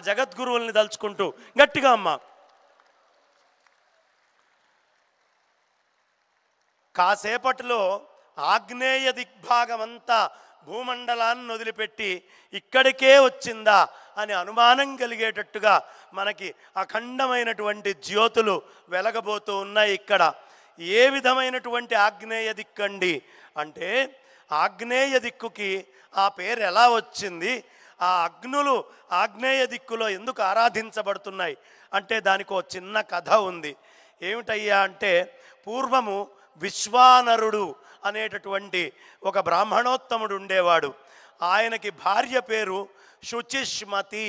జగద్గురువుల్ని దలుచుకుంటూ గట్టిగా అమ్మ. కాసేపటిలో ఆగ్నేయ దిగ్భాగమంతా భూమండలాన్ని వదిలిపెట్టి ఇక్కడికే వచ్చిందా అని అనుమానం కలిగేటట్టుగా మనకి అఖండమైనటువంటి జ్యోతులు వెలగబోతూ ఉన్నాయి. ఇక్కడ ఏ విధమైనటువంటి ఆగ్నేయ దిక్కండి అంటే, ఆగ్నేయ దిక్కుకి ఆ పేరు ఎలా వచ్చింది, ఆ అగ్నులు ఆగ్నేయ దిక్కులో ఎందుకు ఆరాధించబడుతున్నాయి అంటే దానికి ఒక చిన్న కథ ఉంది. ఏమిటయ్యా అంటే, పూర్వము విశ్వానరుడు అనేటటువంటి ఒక బ్రాహ్మణోత్తముడు ఉండేవాడు. ఆయనకి భార్య పేరు శుచిష్మతి.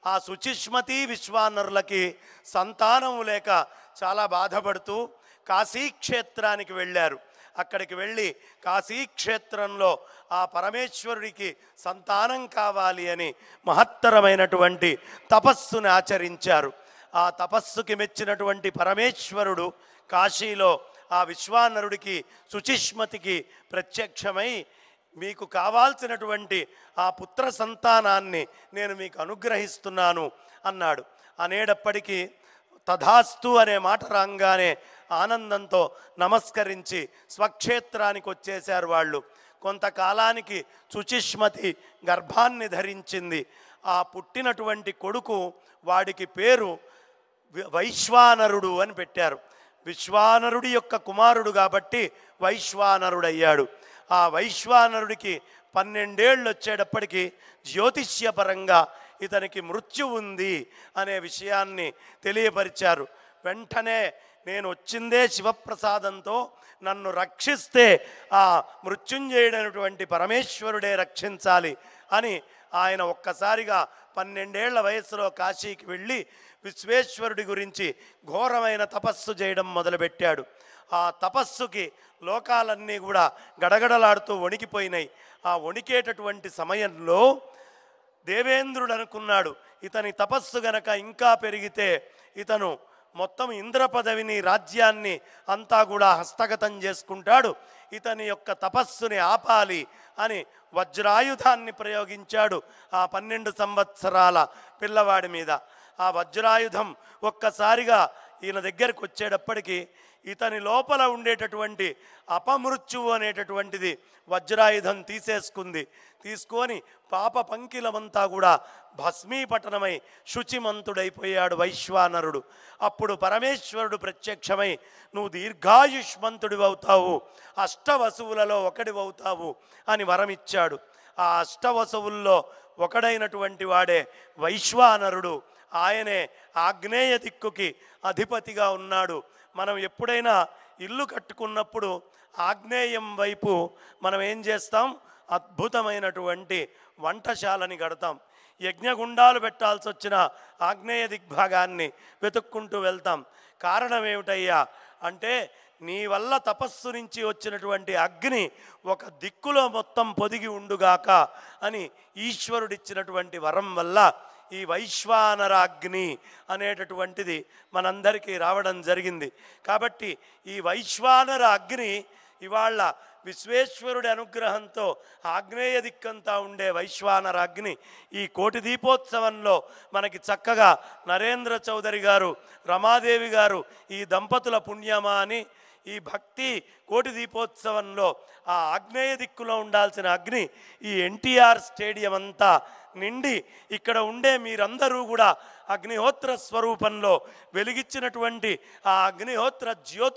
ఆ శుచిష్మతి విశ్వానరులకి సంతానము లేక చాలా బాధపడుతూ కాశీక్షేత్రానికి వెళ్ళారు. అక్కడికి వెళ్ళి కాశీక్షేత్రంలో ఆ పరమేశ్వరుడికి సంతానం కావాలి అని మహత్తరమైనటువంటి తపస్సుని ఆచరించారు. ఆ తపస్సుకి మెచ్చినటువంటి పరమేశ్వరుడు కాశీలో ఆ విశ్వానరుడికి శుచిష్మతికి ప్రత్యక్షమై, మీకు కావాల్సినటువంటి ఆ పుత్ర సంతానాన్ని నేను మీకు అనుగ్రహిస్తున్నాను అన్నాడు. అనేటప్పటికీ తథాస్తు అనే మాట రాగానే ఆనందంతో నమస్కరించి స్వక్షేత్రానికి వచ్చేశారు వాళ్ళు. కొంతకాలానికి శుచిష్మతి గర్భాన్ని ధరించింది. ఆ పుట్టినటువంటి కొడుకు, వాడికి పేరు వైశ్వానరుడు అని పెట్టారు. విశ్వానరుడి యొక్క కుమారుడు కాబట్టి వైశ్వానరుడయ్యాడు. ఆ వైశ్వానరుడికి 12 ఏళ్ళు వచ్చేటప్పటికి జ్యోతిష్యపరంగా ఇతనికి మృత్యు ఉంది అనే విషయాన్ని తెలియపరిచారు. వెంటనే నేను వచ్చిందే శివప్రసాదంతో, నన్ను రక్షిస్తే ఆ మృత్యుంజయుడైనటువంటి పరమేశ్వరుడే రక్షించాలి అని ఆయన ఒక్కసారిగా 12 ఏళ్ల వయసులో కాశీకి వెళ్ళి విశ్వేశ్వరుడి గురించి ఘోరమైన తపస్సు చేయడం మొదలుపెట్టాడు. ఆ తపస్సుకి లోకాలన్నీ కూడా గడగడలాడుతూ వణికిపోయినాయి. ఆ వణికేటటువంటి సమయంలో దేవేంద్రుడు అనుకున్నాడు, ఇతని తపస్సు గనక ఇంకా పెరిగితే ఇతను మొత్తం ఇంద్ర పదవిని, రాజ్యాన్ని అంతా కూడా హస్తగతం చేసుకుంటాడు. ఇతని యొక్క తపస్సుని ఆపాలి అని వజ్రాయుధాన్ని ప్రయోగించాడు ఆ 12 సంవత్సరాల పిల్లవాడి మీద. ఆ వజ్రాయుధం ఒక్కసారిగా ఈయన దగ్గరకు వచ్చేటప్పటికి ఇతని లోపల ఉండేటటువంటి అపమృత్యువు అనేటటువంటిది వజ్రాయుధం తీసేసుకుంది. తీసుకొని పాప పంకిలమంతా కూడా భస్మీపటనమై శుచిమంతుడైపోయాడు వైశ్వానరుడు. అప్పుడు పరమేశ్వరుడు ప్రత్యక్షమై, నువ్వు దీర్ఘాయుష్మంతుడివి అవుతావు, అష్టవసువులలో ఒకడివవుతావు అని వరమిచ్చాడు. ఆ అష్టవసువుల్లో ఒకడైనటువంటి వాడే వైశ్వానరుడు. ఆయనే ఆగ్నేయ దిక్కుకి అధిపతిగా ఉన్నాడు. మనం ఎప్పుడైనా ఇల్లు కట్టుకున్నప్పుడు ఆగ్నేయం వైపు మనం ఏం చేస్తాం, అద్భుతమైనటువంటి వంటశాలని కడతాం. యజ్ఞగుండాలు పెట్టాల్సి వచ్చిన ఆగ్నేయ దిగ్భాగాన్ని వెతుక్కుంటూ వెళ్తాం. కారణం ఏమిటయ్యా అంటే, నీ వల్ల తపస్సు నుంచి వచ్చినటువంటి అగ్ని ఒక దిక్కులో మొత్తం పొదిగి ఉండుగాక అని ఈశ్వరుడిచ్చినటువంటి వరం వల్ల ఈ వైశ్వానరాగ్ని అనేటటువంటిది మనందరికీ రావడం జరిగింది. కాబట్టి ఈ వైశ్వానర అగ్ని ఇవాళ విశ్వేశ్వరుడి అనుగ్రహంతో ఆగ్నేయ దిక్కంతా ఉండే వైశ్వానర అగ్ని ఈ కోటి దీపోత్సవంలో మనకి చక్కగా నరేంద్ర చౌదరి గారు, రమాదేవి గారు ఈ దంపతుల పుణ్యమా అని ఈ భక్తి కోటి దీపోత్సవంలో ఆ ఆగ్నేయ దిక్కులో ఉండాల్సిన అగ్ని ఈ ఎన్టీఆర్ స్టేడియం అంతా నిండి ఇక్కడ ఉండే మీరందరూ కూడా అగ్నిహోత్ర స్వరూపంలో వెలిగించినటువంటి ఆ అగ్నిహోత్ర జ్యోతి